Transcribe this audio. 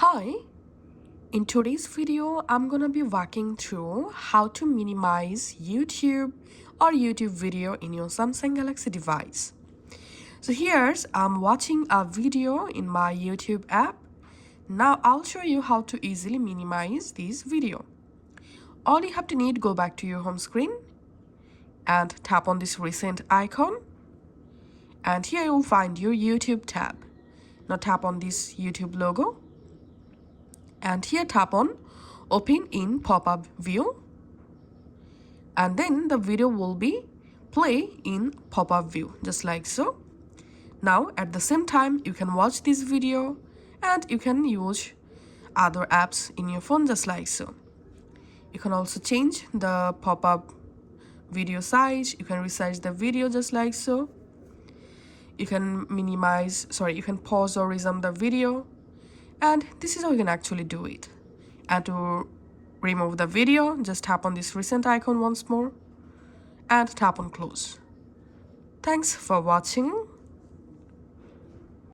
Hi, in today's video, I'm gonna be walking through how to minimize YouTube or YouTube video in your Samsung Galaxy device. So here's I'm watching a video in my YouTube app. Now I'll show you how to easily minimize this video. All you have to need, go back to your home screen and tap on this recent icon. And here you'll find your YouTube tab. Now tap on this YouTube logo. And here tap on open in pop-up view, and then the video will be play in pop-up view just like so. Now at the same time you can watch this video and you can use other apps in your phone just like so. You can also change the pop-up video size, you can resize the video just like so. You can you can pause or resume the video. And this is how you can actually do it. And to remove the video, just tap on this recent icon once more and tap on close. Thanks for watching.